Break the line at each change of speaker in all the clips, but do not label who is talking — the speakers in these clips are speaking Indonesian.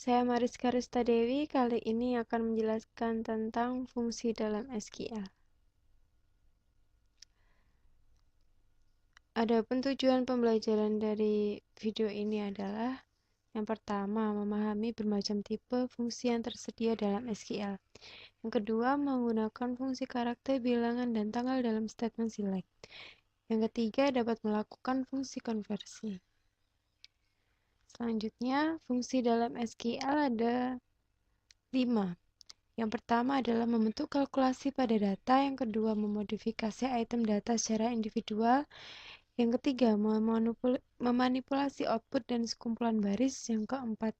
Saya Mariska Rista Dewi, kali ini akan menjelaskan tentang fungsi dalam SQL. Adapun tujuan pembelajaran dari video ini adalah yang pertama, memahami bermacam tipe fungsi yang tersedia dalam SQL. Yang kedua, menggunakan fungsi karakter, bilangan, dan tanggal dalam statement select. Yang ketiga, dapat melakukan fungsi konversi. Selanjutnya, fungsi dalam SQL ada 5. Yang pertama adalah membentuk kalkulasi pada data, yang kedua memodifikasi item data secara individual, yang ketiga memanipulasi output dan sekumpulan baris, yang keempat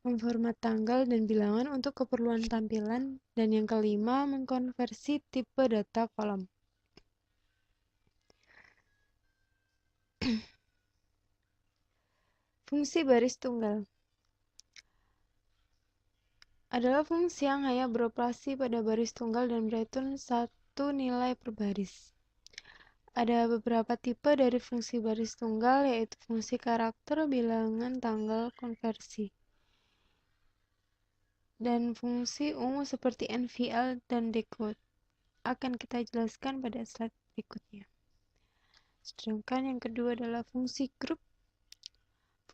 memformat tanggal dan bilangan untuk keperluan tampilan, dan yang kelima mengkonversi tipe data kolom. Fungsi baris tunggal adalah fungsi yang hanya beroperasi pada baris tunggal dan berhitung satu nilai per baris. Ada beberapa tipe dari fungsi baris tunggal, yaitu fungsi karakter, bilangan, tanggal, konversi, dan fungsi umum seperti NVL dan decode. Akan kita jelaskan pada slide berikutnya. Sedangkan yang kedua adalah fungsi grup.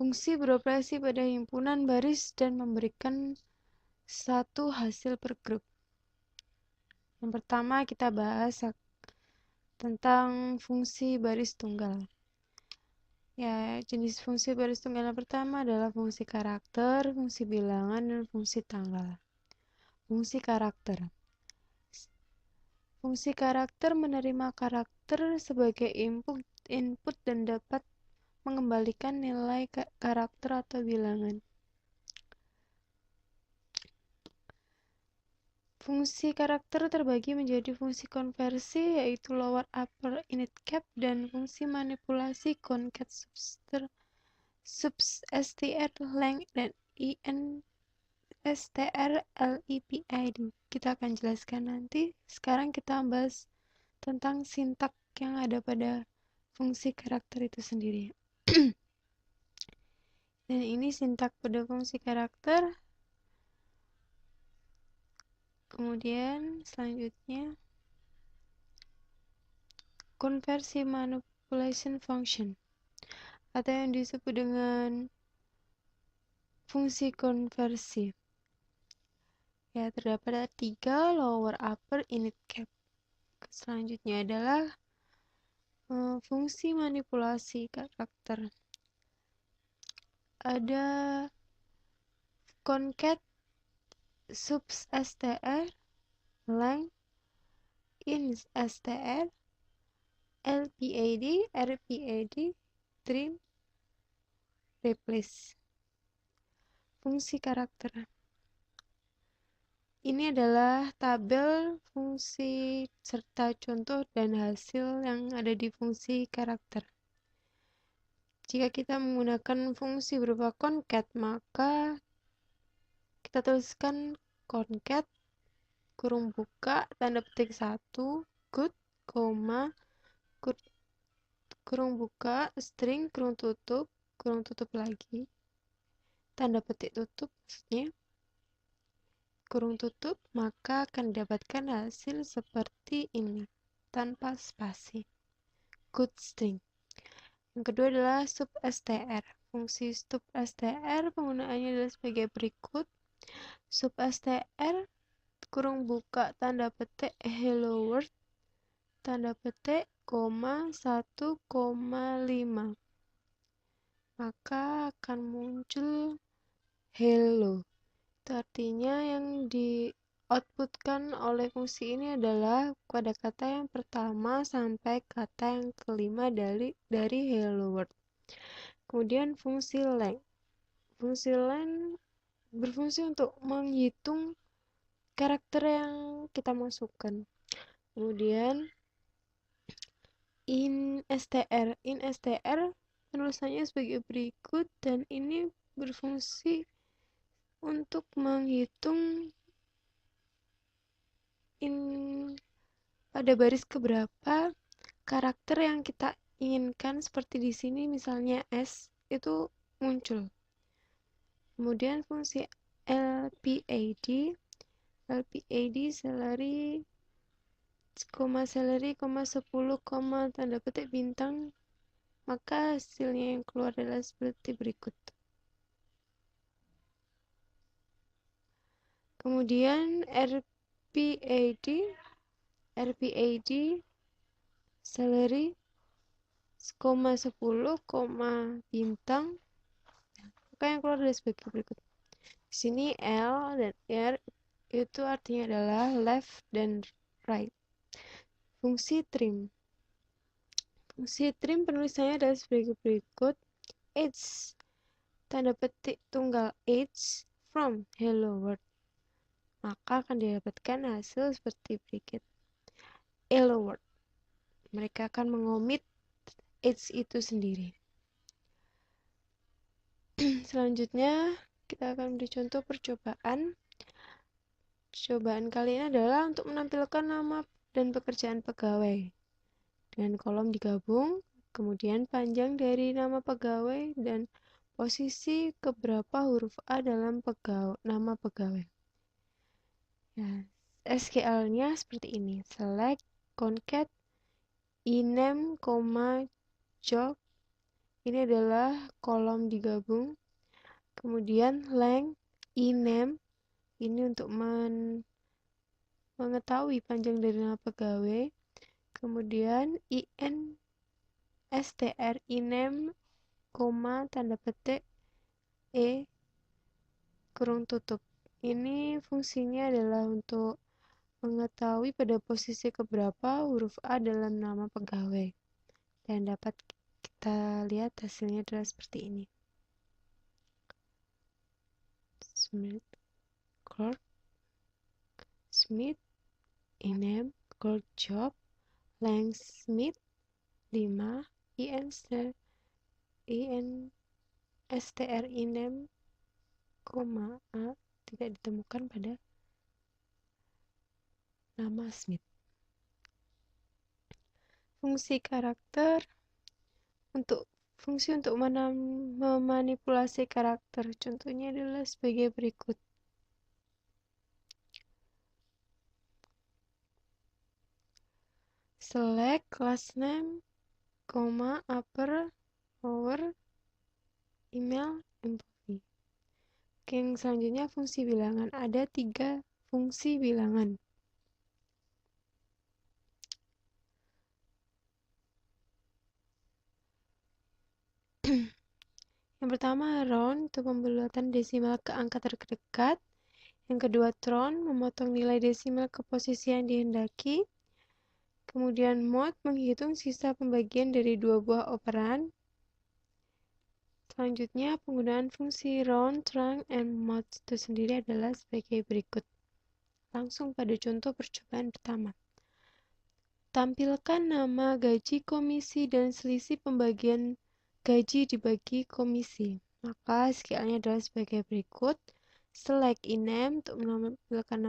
Fungsi beroperasi pada himpunan baris dan memberikan satu hasil per grup. Yang pertama kita bahas tentang fungsi baris tunggal. Ya, jenis fungsi baris tunggal yang pertama adalah fungsi karakter, fungsi bilangan, dan fungsi tanggal. Fungsi karakter. Fungsi karakter menerima karakter sebagai input dan dapat mengembalikan nilai karakter atau bilangan. Fungsi karakter terbagi menjadi fungsi konversi, yaitu lower upper init cap, dan fungsi manipulasi concat substr length dan instrlipid. Kita akan jelaskan nanti. Sekarang kita bahas tentang sintak yang ada pada fungsi karakter itu sendiri. Dan ini sintak pada fungsi karakter. Kemudian selanjutnya konversi manipulation function, atau yang disebut dengan fungsi konversi. Ya, terdapat 3, lower upper init cap. Selanjutnya adalah fungsi manipulasi karakter. Ada concat substr length, instr, lpad, rpad, trim, replace. Fungsi karakter. Ini adalah tabel fungsi serta contoh dan hasil yang ada di fungsi karakter. Jika kita menggunakan fungsi berupa concat, maka kita tuliskan concat kurung buka tanda petik 1 good, koma, kurung buka string kurung tutup lagi, tanda petik tutup maksudnya, kurung tutup, maka akan didapatkan hasil seperti ini tanpa spasi, good string. Yang kedua adalah substr. Fungsi substr penggunaannya adalah sebagai berikut. Substr kurung buka tanda petik hello world tanda petik koma 1,5, maka akan muncul hello. Itu artinya yang di outputkan oleh fungsi ini adalah pada kata yang pertama sampai kata yang kelima dari hello world. Kemudian fungsi length. Fungsi length berfungsi untuk menghitung karakter yang kita masukkan. Kemudian instr penulisannya sebagai berikut, dan ini berfungsi untuk menghitung pada baris keberapa karakter yang kita inginkan, seperti di sini misalnya S itu muncul. Kemudian fungsi LPAD, salary, salary, 10, tanda petik bintang, maka hasilnya yang keluar adalah seperti berikut. Kemudian RPAD, salary, 10, bintang, maka yang keluar adalah sebagai berikut. Di sini L dan R itu artinya adalah left dan right. Fungsi trim. Fungsi trim penulisannya adalah sebagai berikut. H, tanda petik tunggal H from hello world. Maka akan didapatkan hasil seperti berikut. Hello world. Mereka akan mengomit H itu sendiri. Selanjutnya, kita akan beri contoh percobaan. Percobaan kali ini adalah untuk menampilkan nama dan pekerjaan pegawai. Dengan kolom digabung, kemudian panjang dari nama pegawai dan posisi keberapa huruf A dalam nama pegawai. Ya, SQL-nya seperti ini. Select, concat, ename, job. Ini adalah kolom digabung. Kemudian length, ename. Ini untuk mengetahui panjang dari nama pegawai. Kemudian str, ename, tanda petik kurung tutup. Ini fungsinya adalah untuk mengetahui pada posisi keberapa huruf A dalam nama pegawai. Dan dapat kita lihat hasilnya adalah seperti ini. Smith, clerk, Smith, ename, clerk job, length Smith, 5, str, ename, A tidak ditemukan pada nama Smith. Fungsi karakter fungsi untuk memanipulasi karakter. Contohnya adalah sebagai berikut. Select class name, upper, lower, email, employee. Oke, yang selanjutnya fungsi bilangan. Ada 3 fungsi bilangan. Yang pertama, round untuk pembuatan desimal ke angka terdekat. Yang kedua, tron memotong nilai desimal ke posisi yang dihendaki. Kemudian mod menghitung sisa pembagian dari 2 buah operan. Selanjutnya, penggunaan fungsi round, trunc, and mod itu sendiri adalah sebagai berikut. Langsung pada contoh percobaan pertama. Tampilkan nama gaji komisi dan selisih pembagian gaji dibagi komisi. Maka SQL-nya adalah sebagai berikut. Select ename untuk menampilkan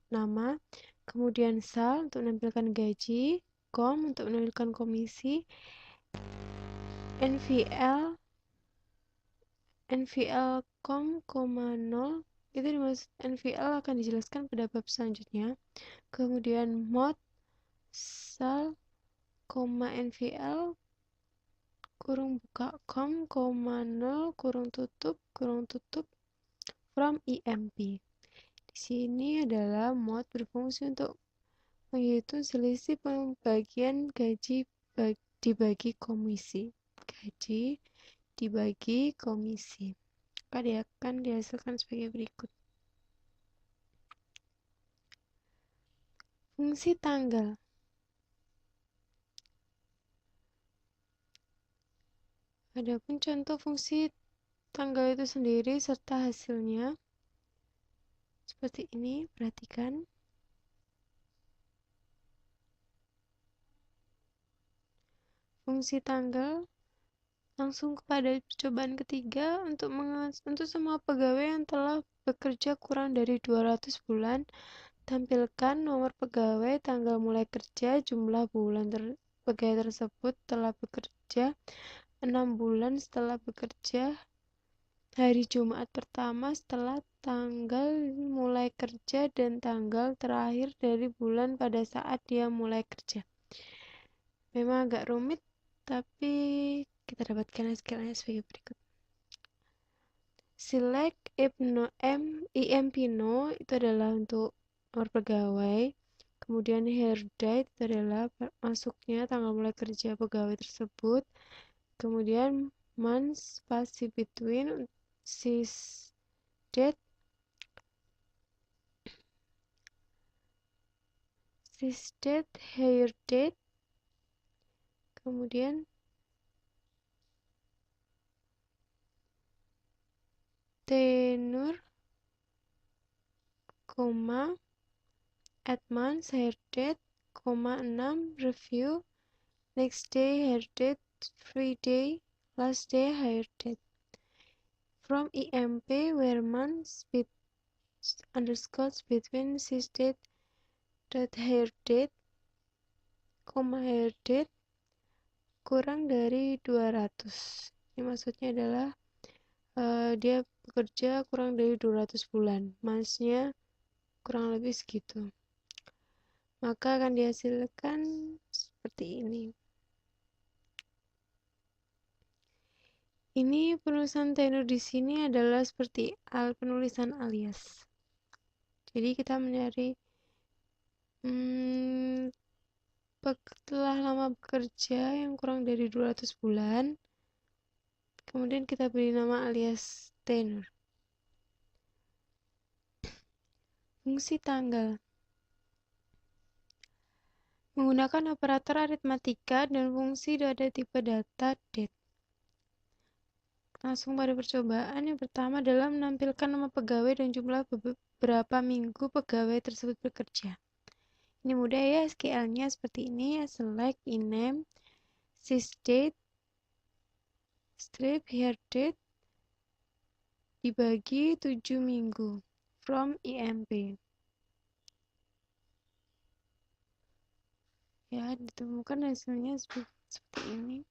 nama, kemudian sal untuk menampilkan gaji, com untuk menampilkan komisi, NVL com, 0 itu dimaksud NVL akan dijelaskan pada bab selanjutnya. Kemudian mod sal, NVL kurung buka com, 0 kurung tutup from EMP. Di sini adalah mod berfungsi untuk menghitung selisih pembagian gaji dibagi komisi. Gaji dibagi komisi. Maka dia akan dihasilkan sebagai berikut. Fungsi tanggal. Adapun contoh fungsi tanggal itu sendiri serta hasilnya seperti ini, perhatikan. Fungsi tanggal langsung kepada percobaan ketiga untuk semua pegawai yang telah bekerja kurang dari 200 bulan, tampilkan nomor pegawai, tanggal mulai kerja, jumlah bulan pegawai tersebut telah bekerja 6 bulan setelah bekerja, hari Jumat pertama setelah tanggal mulai kerja dan tanggal terakhir dari bulan pada saat dia mulai kerja. Memang agak rumit, tapi kita dapatkan hasilnya sebagai berikut. Select IMP no itu adalah untuk nomor pegawai. Kemudian hire date itu adalah masuknya tanggal mulai kerja pegawai tersebut. Kemudian month spasi between sys date hire date. Kemudian tenure, koma, at month hire date, koma 6 review, next day hire date, free day, last day hire date. From IMP where months underscores between sys date dot hire date, koma hire date kurang dari 200. Ini maksudnya adalah dia bekerja kurang dari 200 bulan. Months-nya kurang lebih segitu. Maka akan dihasilkan seperti ini. Ini penulisan tenur di sini adalah seperti penulisan alias. Jadi kita mencari setelah lama bekerja yang kurang dari 200 bulan, kemudian kita beri nama alias tenur. Fungsi tanggal. Menggunakan operator aritmatika dan fungsi pada tipe data date. Langsung pada percobaan. Yang pertama adalah menampilkan nama pegawai dan jumlah beberapa minggu pegawai tersebut bekerja. Ini mudah ya, SQL-nya seperti ini. Select INAME, sysdate, strip hire date, dibagi 7 minggu. From IMP. Ya, ditemukan hasilnya seperti ini.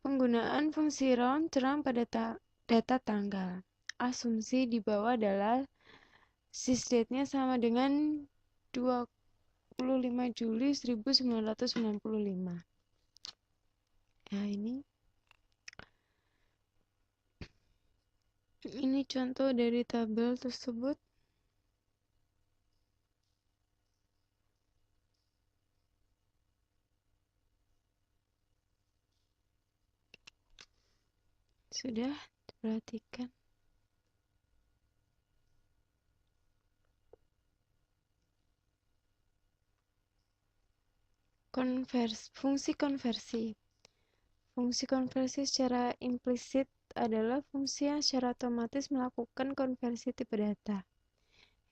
Penggunaan fungsi round terang pada data tanggal. Asumsi di bawah adalah sysdate-nya sama dengan 25 Juli 1995. Nah, ini contoh dari tabel tersebut. Sudah diperhatikan. Fungsi konversi. Fungsi konversi secara implisit adalah fungsi yang secara otomatis melakukan konversi tipe data.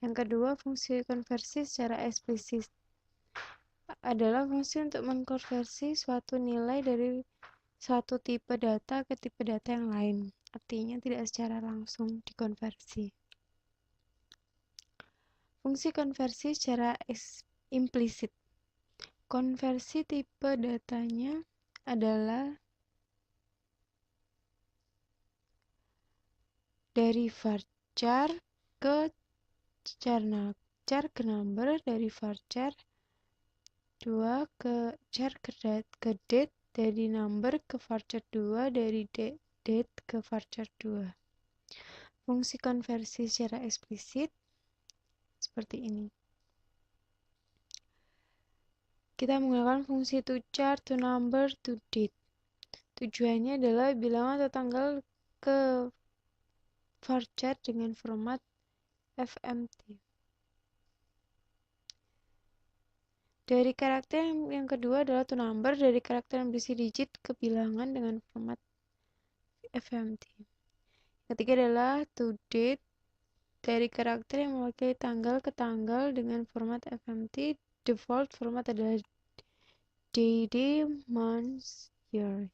Yang kedua, fungsi konversi secara eksplisit adalah fungsi untuk mengkonversi suatu nilai dari suatu tipe data ke tipe data yang lain. Artinya tidak secara langsung dikonversi. Fungsi konversi secara implisit. Konversi tipe datanya adalah dari varchar ke char ke number, dari varchar 2 ke char ke date, dari number ke varchar 2, dari date ke varchar 2. Fungsi konversi secara eksplisit seperti ini. Kita menggunakan fungsi toChar, toNumber, toDate. Tujuannya adalah bilangan atau tanggal ke varchar dengan format FMT. Dari karakter yang kedua adalah toNumber, dari karakter yang berisi digit ke bilangan dengan format FMT. Ketiga adalah toDate, dari karakter yang mewakili tanggal ke tanggal dengan format FMT. Default format adalah day, month, year.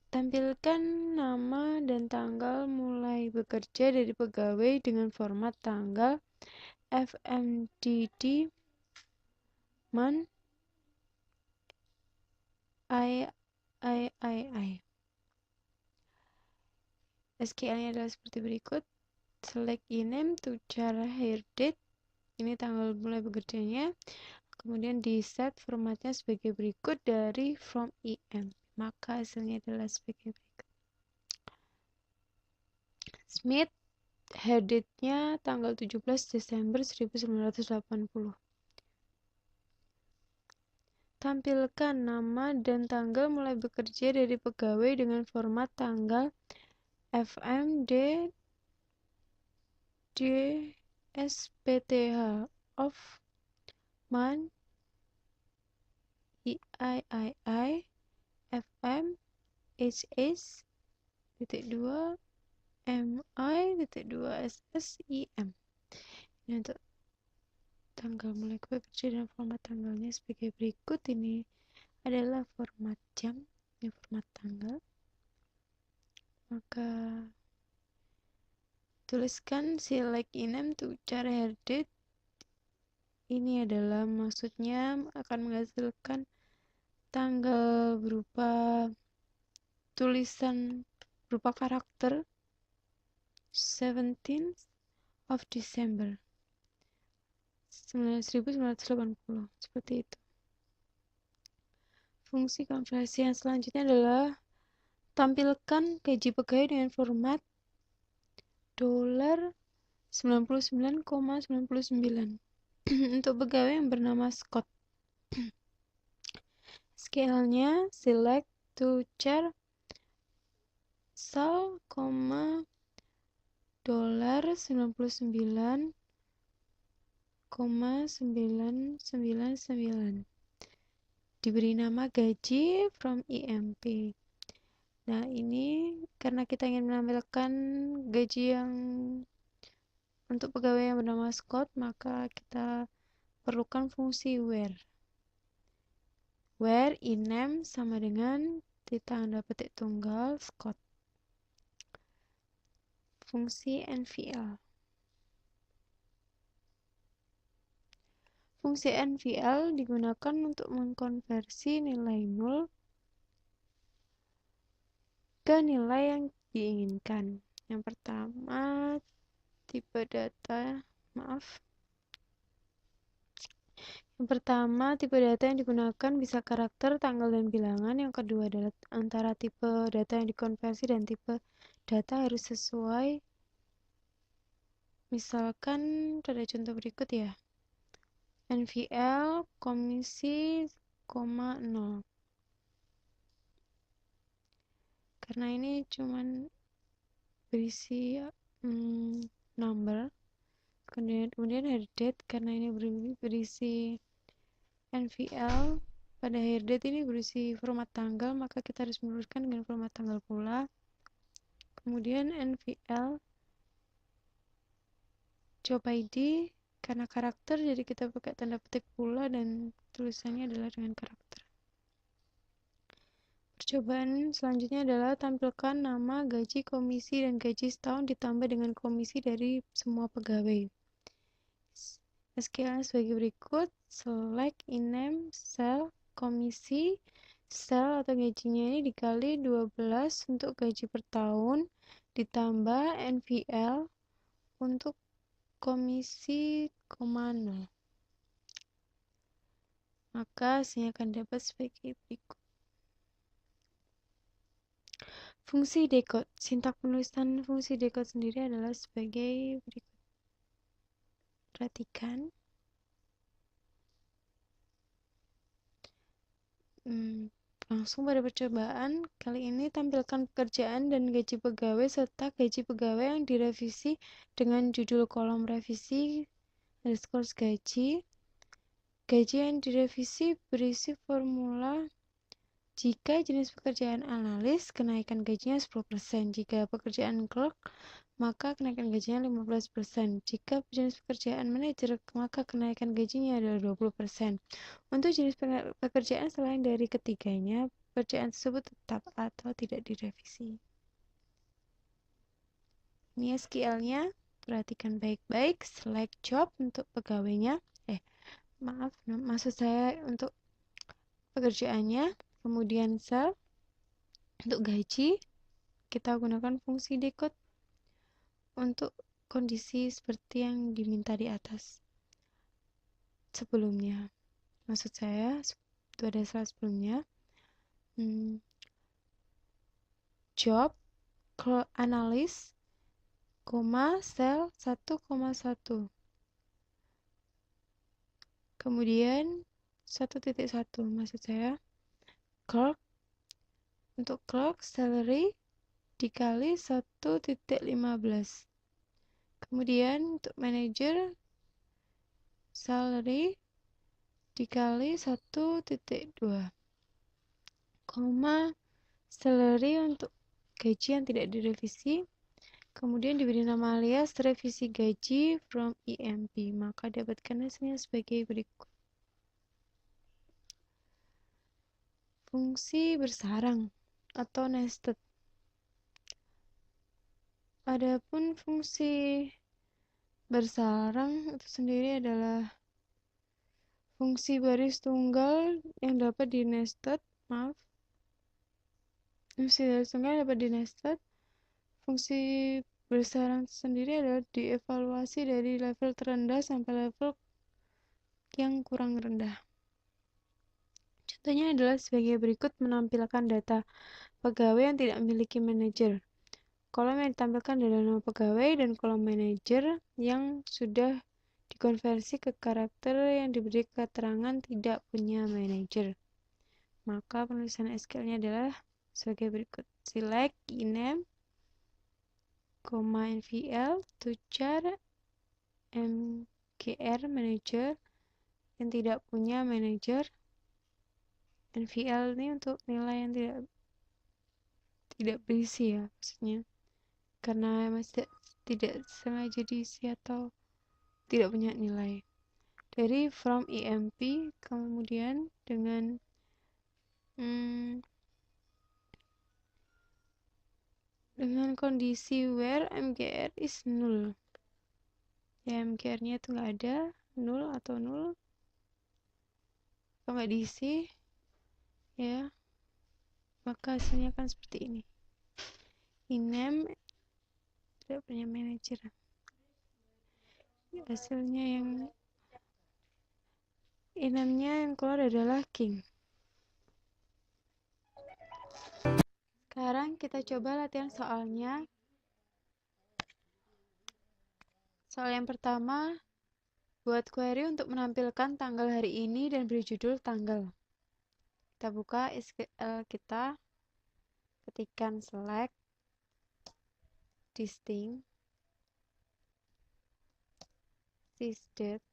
Tampilkan nama dan tanggal mulai bekerja dari pegawai dengan format tanggal FMDD, month, I. SQL-nya adalah seperti berikut. Select ename to char hire date. Ini tanggal mulai bekerjanya. Kemudian di set formatnya sebagai berikut dari from em. Maka hasilnya adalah sebagai berikut. Smith, hire date-nya tanggal 17 Desember 1980. Tampilkan nama dan tanggal mulai bekerja dari pegawai dengan format tanggal FMD DSPTH of month III FM HS titik 2 MI titik 2 SSIM. Ini untuk tanggal mulai bekerja dan format tanggalnya sebagai berikut. Ini adalah format jam, ini format tanggal. Maka tuliskan select ename to char hire date. Ini adalah maksudnya akan menghasilkan tanggal berupa tulisan berupa karakter 17th of December 1980. Seperti itu. Fungsi konversi yang selanjutnya adalah tampilkan gaji pegawai dengan format $99,99 untuk pegawai yang bernama Scott. Scale-nya select to char sal, $99,999. Diberi nama gaji from EMP. Nah, ini karena kita ingin menampilkan gaji yang untuk pegawai yang bernama Scott, maka kita perlukan fungsi where. Where ename sama dengan tanda petik tunggal Scott. Fungsi NVL. Fungsi NVL digunakan untuk mengkonversi nilai 0 ke nilai yang diinginkan. Yang pertama, tipe data yang digunakan bisa karakter, tanggal, dan bilangan. Yang kedua adalah antara tipe data yang dikonversi dan tipe data harus sesuai. Misalkan pada contoh berikut ya. NVL komisi, 0. Karena ini cuman berisi number. Kemudian hire date, karena ini berisi NVL. Pada hire date ini berisi format tanggal, maka kita harus meneruskan dengan format tanggal pula. Kemudian NVL job ID, karena karakter jadi kita pakai tanda petik pula dan tulisannya adalah dengan karakter. Percobaan selanjutnya adalah tampilkan nama, gaji, komisi, dan gaji setahun ditambah dengan komisi dari semua pegawai. SQL sebagai berikut. Select ename cell komisi, cell atau gajinya ini dikali 12 untuk gaji per tahun, ditambah NVL untuk komisi, 0. Maka hasilnya akan dapat sebagai berikut. Fungsi decode. Sintak penulisan fungsi decode sendiri adalah sebagai berikut. Perhatikan. Langsung pada percobaan. Kali ini tampilkan pekerjaan dan gaji pegawai serta gaji pegawai yang direvisi dengan judul kolom revisi underscore gaji. Gaji yang direvisi berisi formula. Jika jenis pekerjaan analis, kenaikan gajinya 10%. Jika pekerjaan clerk, maka kenaikan gajinya 15%. Jika jenis pekerjaan manajer, maka kenaikan gajinya adalah 20%. Untuk jenis pekerjaan selain dari ketiganya, pekerjaan tersebut tetap atau tidak direvisi. Ini SQL-nya. Perhatikan baik-baik. Select job untuk pegawainya. Maksud saya untuk pekerjaannya. Kemudian sel, untuk gaji kita gunakan fungsi decode untuk kondisi seperti yang diminta di atas sebelumnya. Maksud saya, itu ada salah sebelumnya. Job, analis, sel 1,1. Kemudian 1.1, maksud saya clerk, untuk clerk salary dikali 1.15. Kemudian untuk manager salary dikali 1.2, salary untuk gaji yang tidak direvisi. Kemudian diberi nama alias revisi gaji from EMP, maka dapatkan hasilnya sebagai berikut. Fungsi bersarang atau nested. Adapun fungsi bersarang itu sendiri adalah fungsi baris tunggal yang dapat di nested, fungsi baris tunggal dapat di nested. Fungsi bersarang sendiri adalah dievaluasi dari level terendah sampai level yang kurang rendah. Contohnya adalah sebagai berikut: menampilkan data pegawai yang tidak memiliki manajer. Kolom yang ditampilkan adalah nama pegawai dan kolom manajer yang sudah dikonversi ke karakter yang diberi keterangan tidak punya manajer. Maka penulisan SQL-nya adalah sebagai berikut: select ename, NVL to char MGR manager yang tidak punya manajer. NVL ini untuk nilai yang tidak berisi ya, maksudnya karena masih tidak sengaja diisi atau tidak punya nilai. Dari from EMP, kemudian dengan kondisi where MGR is null. Ya, MGR-nya itu nggak ada, null atau null, kalau nggak diisi, ya, maka hasilnya kan seperti ini. Ename tidak punya manajer. Hasilnya yang ename-nya yang keluar adalah king. Sekarang kita coba latihan soalnya. Soal yang pertama, buat query untuk menampilkan tanggal hari ini dan beri judul tanggal. Kita buka SQL kita, ketikkan select distinct sysdate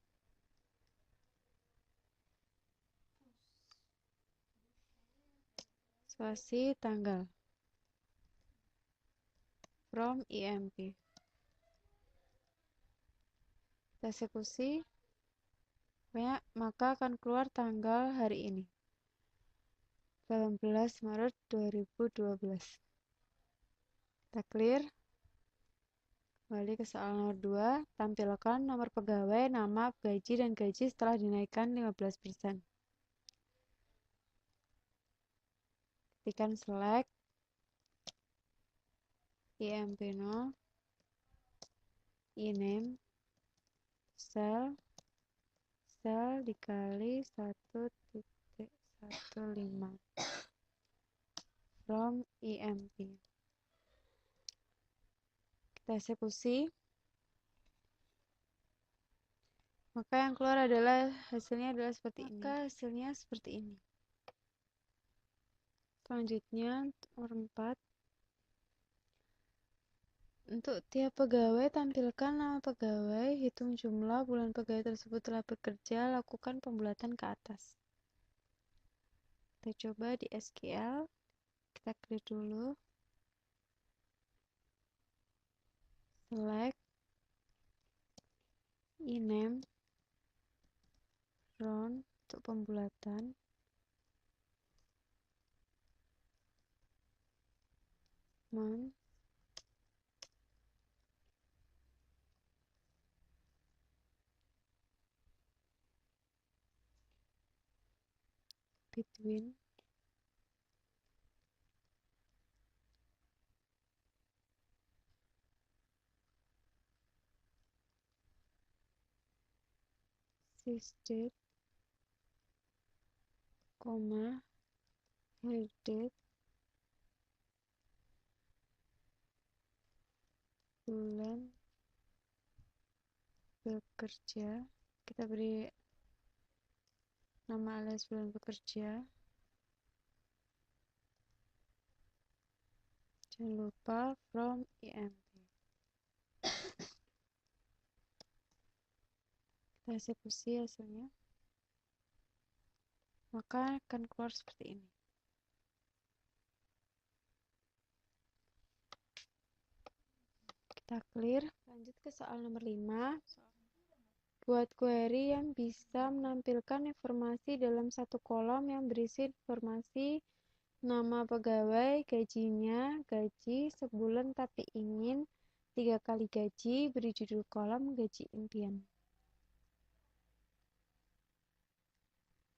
spasi tanggal from EMP. Kita eksekusi, maka akan keluar tanggal hari ini, 18 Maret 2012. Kita clear. Kembali ke soal nomor 2, tampilkan nomor pegawai, nama, gaji, dan gaji setelah dinaikkan 15%. Ketikkan select EMP0, ename, sel dikali 1.15 from EMP. Kita eksekusi, maka yang keluar adalah hasilnya adalah seperti ini. Hasilnya seperti ini. Selanjutnya nomor 4, untuk tiap pegawai tampilkan nama pegawai, hitung jumlah bulan pegawai tersebut telah bekerja, lakukan pembulatan ke atas. Kita coba di SQL, kita klik dulu, select ename run untuk pembulatan, month, between, sysdate, koma, herdate, bulan bekerja. Kita beri nama alias bulan bekerja. Jangan lupa from IMP. Kita eksekusi hasilnya. Maka akan keluar seperti ini. Kita clear. Lanjut ke soal nomor 5. Buat query yang bisa menampilkan informasi dalam satu kolom yang berisi informasi nama pegawai, gajinya, gaji sebulan tapi ingin 3 kali gaji, beri judul kolom gaji impian.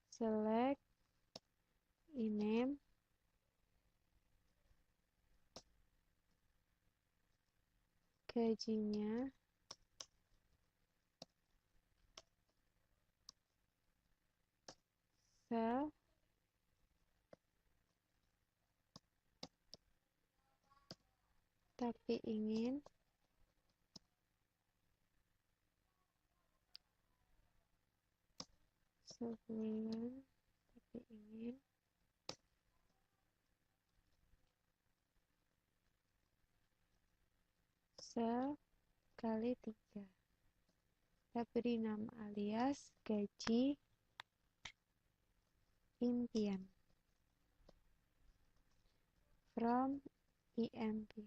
Select INAME, gajinya, sel, tapi ingin sebulan tapi ingin sel kali 3. Kita beri nama alias gaji impian from IMP.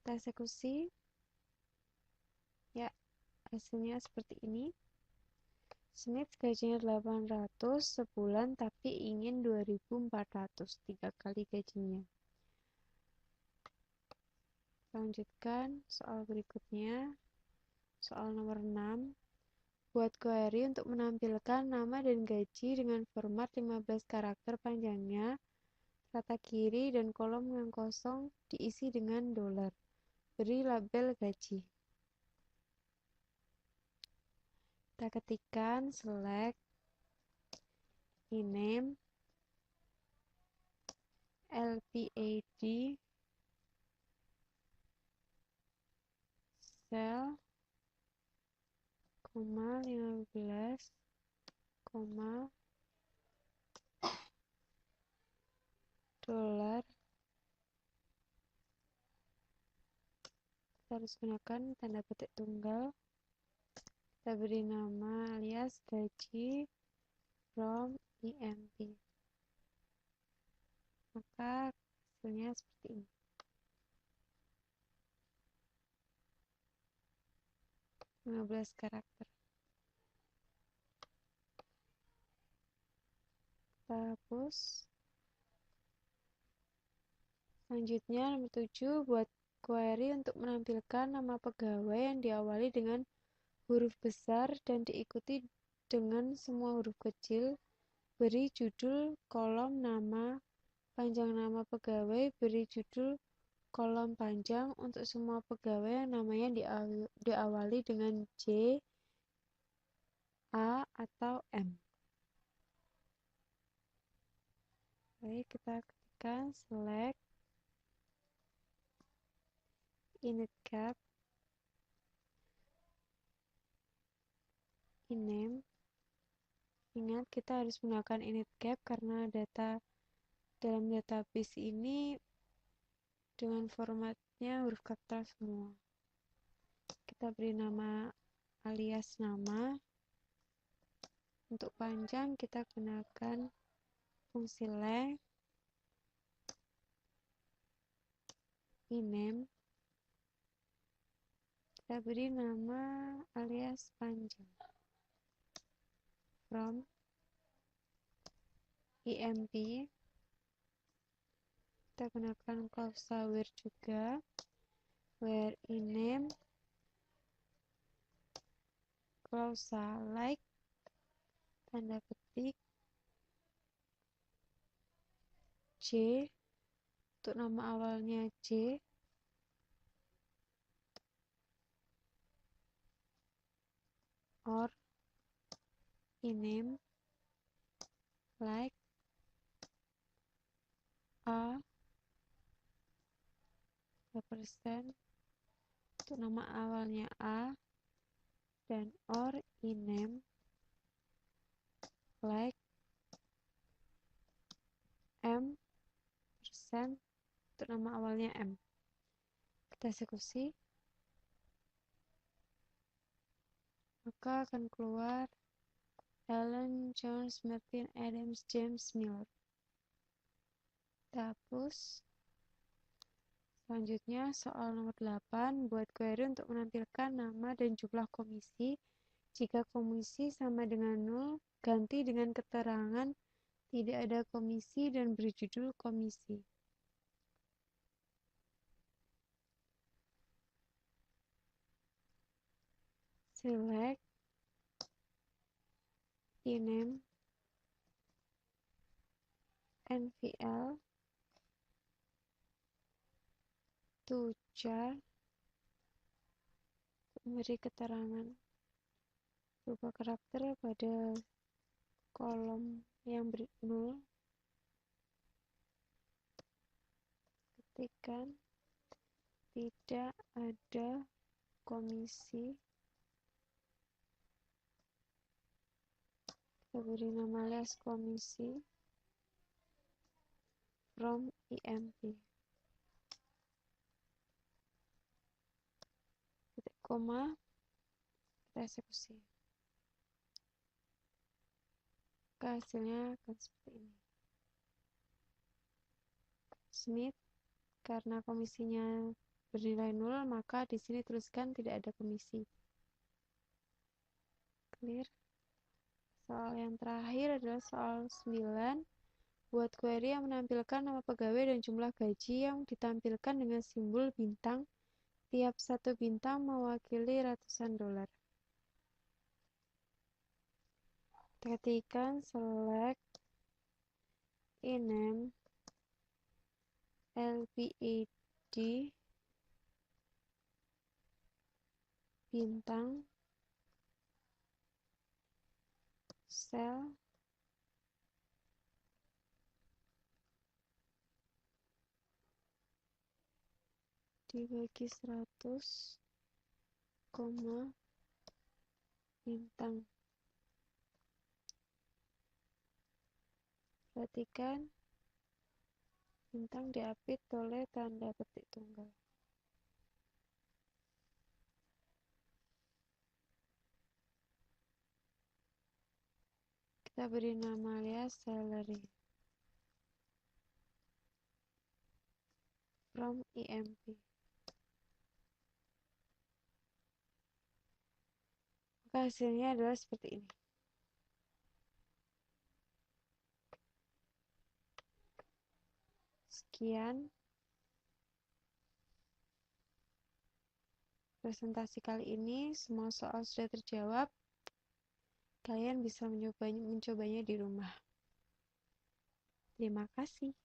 Kita eksekusi. Ya, hasilnya seperti ini. Smith gajinya 800 sebulan tapi ingin 2.400 3 kali gajinya. Lanjutkan soal berikutnya. Soal nomor 6. Buat query untuk menampilkan nama dan gaji dengan format 15 karakter panjangnya. Rata kiri dan kolom yang kosong diisi dengan dolar. Beri label gaji. Kita ketikkan select INAME, LPAD, sel, koma 15, koma dolar. Kita harus gunakan tanda petik tunggal. Kita beri nama alias gaji from IMP. Maka hasilnya seperti ini. Lima 15 karakter. Kita hapus. Selanjutnya nomor 7, buat query untuk menampilkan nama pegawai yang diawali dengan huruf besar dan diikuti dengan semua huruf kecil. Beri judul kolom nama, panjang nama pegawai, beri judul kolom panjang untuk semua pegawai yang namanya diawali dengan J, A, atau M. Baik, kita ketikkan select init cap, INAME. Ingat, kita harus menggunakan init cap karena data dalam database ini dengan formatnya huruf kapital semua. Kita beri nama alias nama. Untuk panjang kita gunakan fungsi length, INAME. Kita beri nama alias panjang from IMP. Kita gunakan klausa where juga, where INAME, klausa like, tanda petik J, untuk nama awalnya J, or ename like a represent untuk nama awalnya A dan or ename like M persen untuk nama awalnya M. Kita eksekusi, maka akan keluar Allen, Jones, Martin, Adams, James, Miller. Kita hapus. Selanjutnya soal nomor 8, buat query untuk menampilkan nama dan jumlah komisi. Jika komisi sama dengan 0, ganti dengan keterangan tidak ada komisi dan beri judul komisi. Select ename NVL to char, memberi keterangan berupa karakter pada kolom yang beri 0. Ketikkan tidak ada komisi. Kita beri nama list komisi from EMP. Titik koma, kita eksekusi. Maka hasilnya akan seperti ini. Smith, karena komisinya bernilai 0, maka di sini tuliskan tidak ada komisi. Clear. Soal yang terakhir adalah soal 9. Buat query yang menampilkan nama pegawai dan jumlah gaji yang ditampilkan dengan simbol bintang. Tiap satu bintang mewakili ratusan dolar. Ketikkan select ename LPAD bintang sel dibagi 100, bintang. Perhatikan bintang diapit oleh tanda petik tunggal. Kita beri nama alias salary from EMP. Maka hasilnya adalah seperti ini. Sekian presentasi kali ini. Semua soal sudah terjawab. Kalian bisa mencobanya di rumah. Terima kasih.